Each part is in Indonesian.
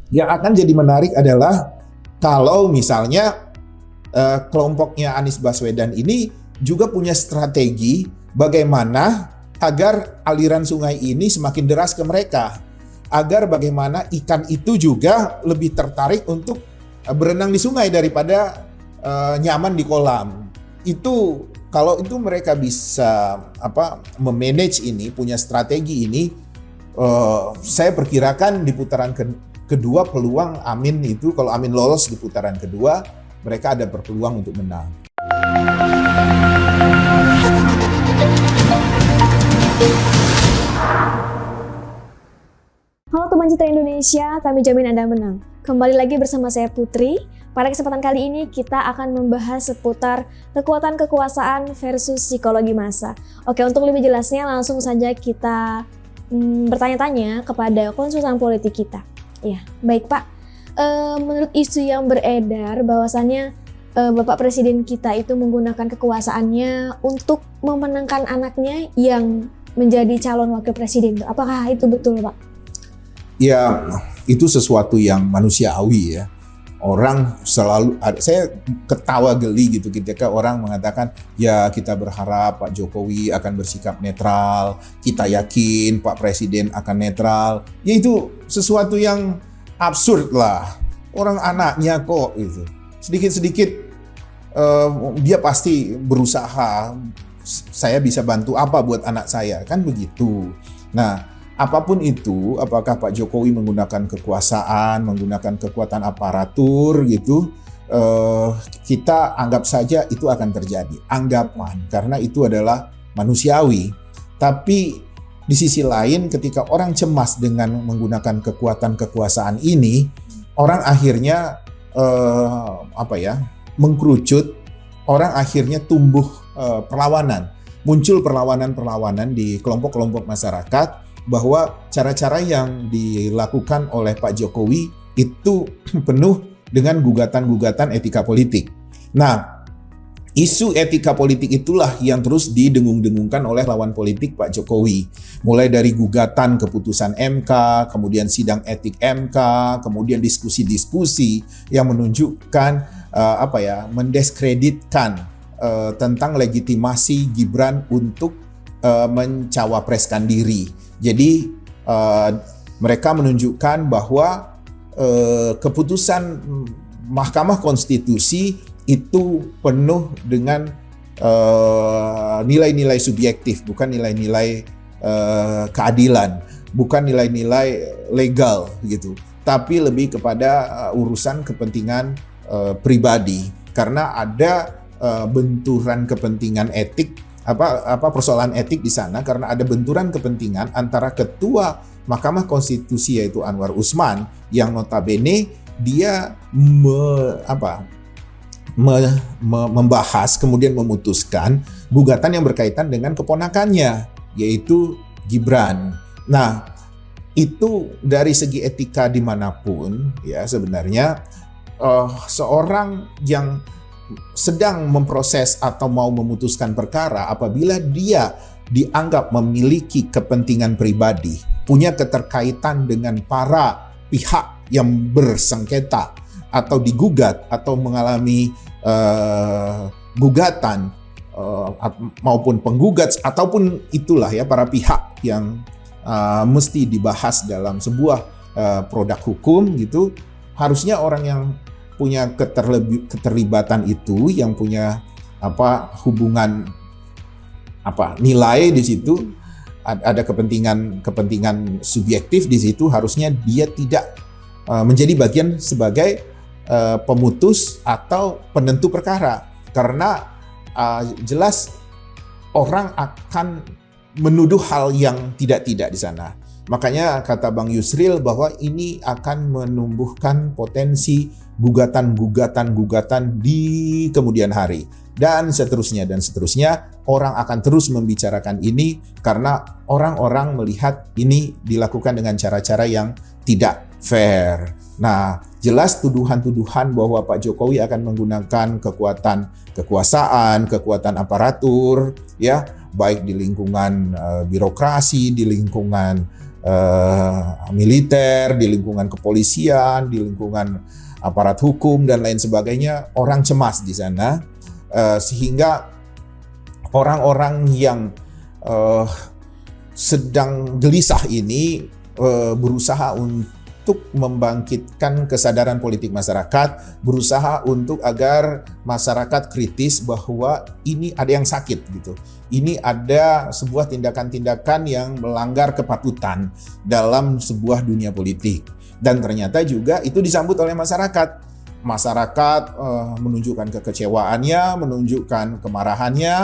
Yang akan jadi menarik adalah kalau misalnya kelompoknya Anies Baswedan ini juga punya strategi bagaimana agar aliran sungai ini semakin deras ke mereka, agar bagaimana ikan itu juga lebih tertarik untuk berenang di sungai daripada nyaman di kolam. Itu kalau itu mereka bisa memanage ini, punya strategi ini, saya perkirakan di putaran kedua peluang Amin itu, kalau Amin lolos di putaran kedua, mereka ada berpeluang untuk menang. Halo teman Citra Indonesia, kami jamin Anda menang. Kembali lagi bersama saya Putri. Pada kesempatan kali ini kita akan membahas seputar kekuatan kekuasaan versus psikologi massa. Oke, untuk lebih jelasnya langsung saja kita bertanya-tanya kepada konsultan politik kita. Ya, baik Pak. Menurut isu yang beredar bahwasannya Bapak Presiden kita itu menggunakan kekuasaannya untuk memenangkan anaknya yang menjadi calon wakil presiden. Apakah itu betul, Pak? Ya, itu sesuatu yang manusiawi ya. Orang selalu, saya ketawa geli gitu ketika orang mengatakan, ya kita berharap Pak Jokowi akan bersikap netral, kita yakin Pak Presiden akan netral. Ya itu sesuatu yang absurd lah. Orang anaknya kok gitu. Sedikit-sedikit dia pasti berusaha, saya bisa bantu apa buat anak saya, kan begitu. Nah, apapun itu, apakah Pak Jokowi menggunakan kekuasaan, menggunakan kekuatan aparatur gitu, kita anggap saja itu akan terjadi. Anggapan, karena itu adalah manusiawi. Tapi di sisi lain ketika orang cemas dengan menggunakan kekuatan kekuasaan ini, orang akhirnya mengkerucut, orang akhirnya tumbuh perlawanan. Muncul perlawanan-perlawanan di kelompok-kelompok masyarakat bahwa cara-cara yang dilakukan oleh Pak Jokowi itu penuh dengan gugatan-gugatan etika politik. Nah, isu etika politik itulah yang terus didengung-dengungkan oleh lawan politik Pak Jokowi. Mulai dari gugatan keputusan MK, kemudian sidang etik MK, kemudian diskusi-diskusi yang menunjukkan mendiskreditkan tentang legitimasi Gibran untuk mencawapreskan diri. Jadi mereka menunjukkan bahwa keputusan Mahkamah Konstitusi itu penuh dengan nilai-nilai subjektif, bukan nilai-nilai keadilan, bukan nilai-nilai legal gitu, tapi lebih kepada urusan kepentingan pribadi, karena ada benturan kepentingan etik, persoalan etik di sana, karena ada benturan kepentingan antara ketua Mahkamah Konstitusi yaitu Anwar Usman yang notabene dia membahas kemudian memutuskan gugatan yang berkaitan dengan keponakannya yaitu Gibran. Nah, itu dari segi etika dimanapun ya sebenarnya seorang yang sedang memproses atau mau memutuskan perkara, apabila dia dianggap memiliki kepentingan pribadi, punya keterkaitan dengan para pihak yang bersengketa atau digugat atau mengalami gugatan maupun penggugat ataupun itulah ya para pihak yang mesti dibahas dalam sebuah produk hukum gitu, harusnya orang yang punya keterlibatan itu, yang punya hubungan nilai di situ, ada kepentingan subjektif di situ, harusnya dia tidak menjadi bagian sebagai pemutus atau penentu perkara, karena jelas orang akan menuduh hal yang tidak-tidak di sana. Makanya kata Bang Yusril bahwa ini akan menumbuhkan potensi gugatan-gugatan di kemudian hari. Dan seterusnya. Orang akan terus membicarakan ini karena orang-orang melihat ini dilakukan dengan cara-cara yang tidak fair. Nah, jelas tuduhan-tuduhan bahwa Pak Jokowi akan menggunakan kekuasaan, kekuatan aparatur, ya, baik di lingkungan birokrasi, di lingkungan militer, di lingkungan kepolisian, di lingkungan aparat hukum dan lain sebagainya, orang cemas di sana, sehingga orang-orang yang sedang gelisah ini berusaha untuk membangkitkan kesadaran politik masyarakat, berusaha untuk agar masyarakat kritis bahwa ini ada yang sakit gitu. Ini ada sebuah tindakan-tindakan yang melanggar kepatutan dalam sebuah dunia politik. Dan ternyata juga itu disambut oleh masyarakat. Masyarakat menunjukkan kekecewaannya, menunjukkan kemarahannya,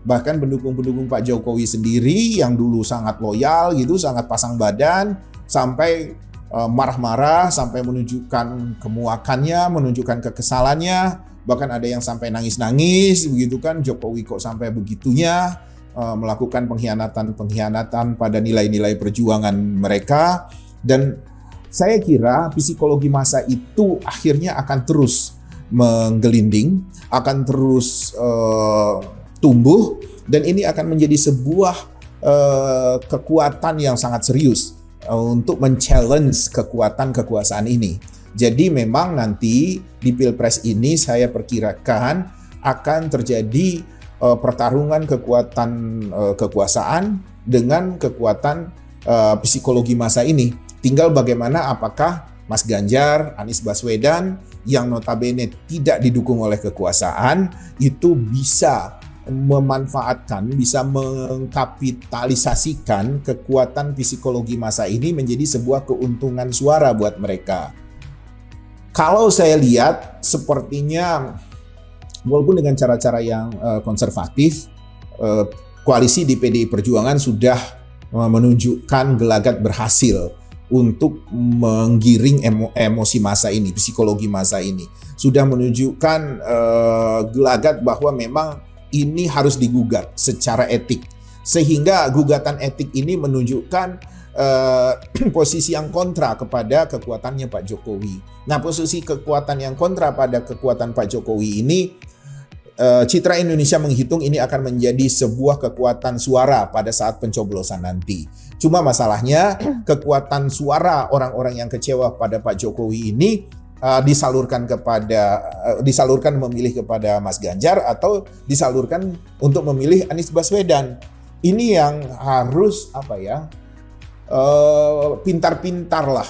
bahkan pendukung-pendukung Pak Jokowi sendiri yang dulu sangat loyal gitu, sangat pasang badan, sampai marah-marah, sampai menunjukkan kemuakannya, menunjukkan kekesalannya, bahkan ada yang sampai nangis-nangis begitu kan, Jokowi kok sampai begitunya melakukan pengkhianatan pada nilai-nilai perjuangan mereka. Dan saya kira psikologi massa itu akhirnya akan terus menggelinding, akan terus tumbuh, dan ini akan menjadi sebuah kekuatan yang sangat serius untuk men-challenge kekuatan kekuasaan ini. Jadi memang nanti di Pilpres ini saya perkirakan akan terjadi pertarungan kekuatan kekuasaan dengan kekuatan psikologi massa ini. Tinggal bagaimana apakah Mas Ganjar, Anies Baswedan yang notabene tidak didukung oleh kekuasaan itu bisa memanfaatkan, bisa mengkapitalisasikan kekuatan psikologi massa ini menjadi sebuah keuntungan suara buat mereka. Kalau saya lihat sepertinya walaupun dengan cara-cara yang konservatif, koalisi di PDI Perjuangan sudah menunjukkan gelagat berhasil untuk menggiring emosi massa ini, psikologi massa ini. Sudah menunjukkan gelagat bahwa memang ini harus digugat secara etik. Sehingga gugatan etik ini menunjukkan posisi yang kontra kepada kekuatannya Pak Jokowi. Nah, posisi kekuatan yang kontra pada kekuatan Pak Jokowi ini, Citra Indonesia menghitung ini akan menjadi sebuah kekuatan suara pada saat pencoblosan nanti. Cuma masalahnya kekuatan suara orang-orang yang kecewa pada Pak Jokowi ini disalurkan memilih kepada Mas Ganjar atau disalurkan untuk memilih Anies Baswedan. Ini yang harus pintar-pintar lah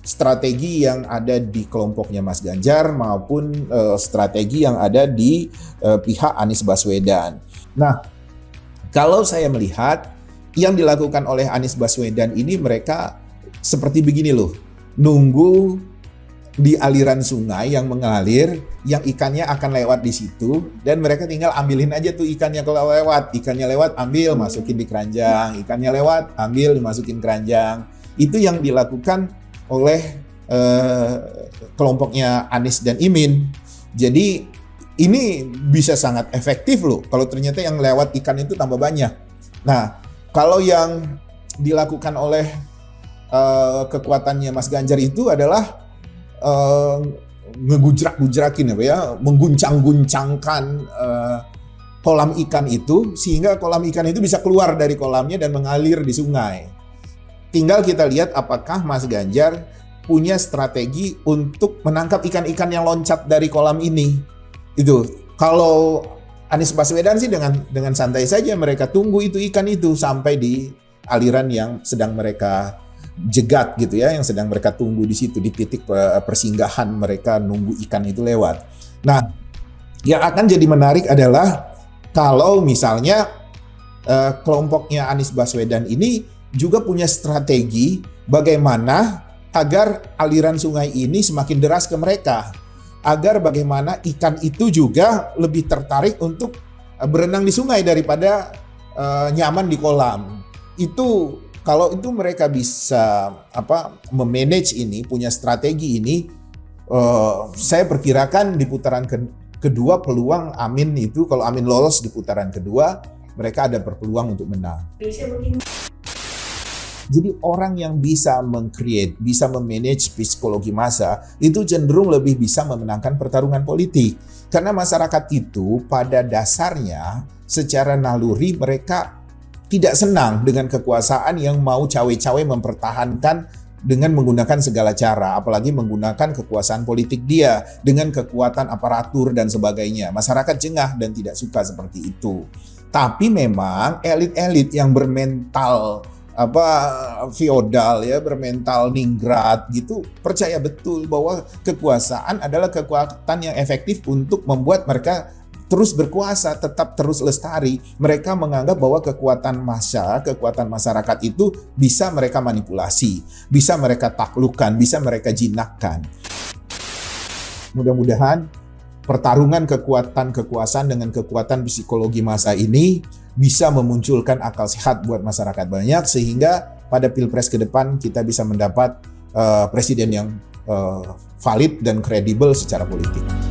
strategi yang ada di kelompoknya Mas Ganjar maupun strategi yang ada di pihak Anies Baswedan. Nah, kalau saya melihat yang dilakukan oleh Anies Baswedan ini, mereka seperti begini loh, nunggu di aliran sungai yang mengalir, yang ikannya akan lewat di situ, dan mereka tinggal ambilin aja tuh ikannya. Kalau ikannya lewat, ambil, masukin di keranjang. Ikannya lewat, ambil, dimasukin keranjang. Itu yang dilakukan oleh kelompoknya Anies dan Imin. Jadi ini bisa sangat efektif loh, kalau ternyata yang lewat ikan itu tambah banyak. Nah, kalau yang dilakukan oleh kekuatannya Mas Ganjar itu adalah ngegujrak-gujrakin mengguncang-guncangkan kolam ikan itu, sehingga kolam ikan itu bisa keluar dari kolamnya dan mengalir di sungai. Tinggal kita lihat apakah Mas Ganjar punya strategi untuk menangkap ikan-ikan yang loncat dari kolam ini. Itu kalau Anies Baswedan sih dengan santai saja mereka tunggu itu ikan itu sampai di aliran yang sedang mereka jegat gitu ya, yang sedang mereka tunggu di situ, di titik persinggahan mereka nunggu ikan itu lewat. Nah, yang akan jadi menarik adalah kalau misalnya kelompoknya Anies Baswedan ini juga punya strategi bagaimana agar aliran sungai ini semakin deras ke mereka, agar bagaimana ikan itu juga lebih tertarik untuk berenang di sungai daripada nyaman di kolam. Itu kalau itu mereka bisa memanage ini, punya strategi ini, saya perkirakan di putaran kedua peluang Amin itu, kalau Amin lolos di putaran kedua, mereka ada berpeluang untuk menang. Jadi orang yang bisa meng-create, bisa memanage psikologi massa, itu cenderung lebih bisa memenangkan pertarungan politik. Karena masyarakat itu pada dasarnya secara naluri mereka tidak senang dengan kekuasaan yang mau cawe-cawe mempertahankan dengan menggunakan segala cara, apalagi menggunakan kekuasaan politik dia dengan kekuatan aparatur dan sebagainya. Masyarakat jengah dan tidak suka seperti itu. Tapi memang elit-elit yang bermental feodal ya, bermental ningrat gitu, percaya betul bahwa kekuasaan adalah kekuatan yang efektif untuk membuat mereka terus berkuasa, tetap terus lestari. Mereka menganggap bahwa kekuatan massa, kekuatan masyarakat itu bisa mereka manipulasi, bisa mereka taklukkan, bisa mereka jinakkan. Mudah-mudahan pertarungan kekuatan kekuasaan dengan kekuatan psikologi massa ini bisa memunculkan akal sehat buat masyarakat banyak, sehingga pada pilpres ke depan kita bisa mendapat presiden yang valid dan kredibel secara politik.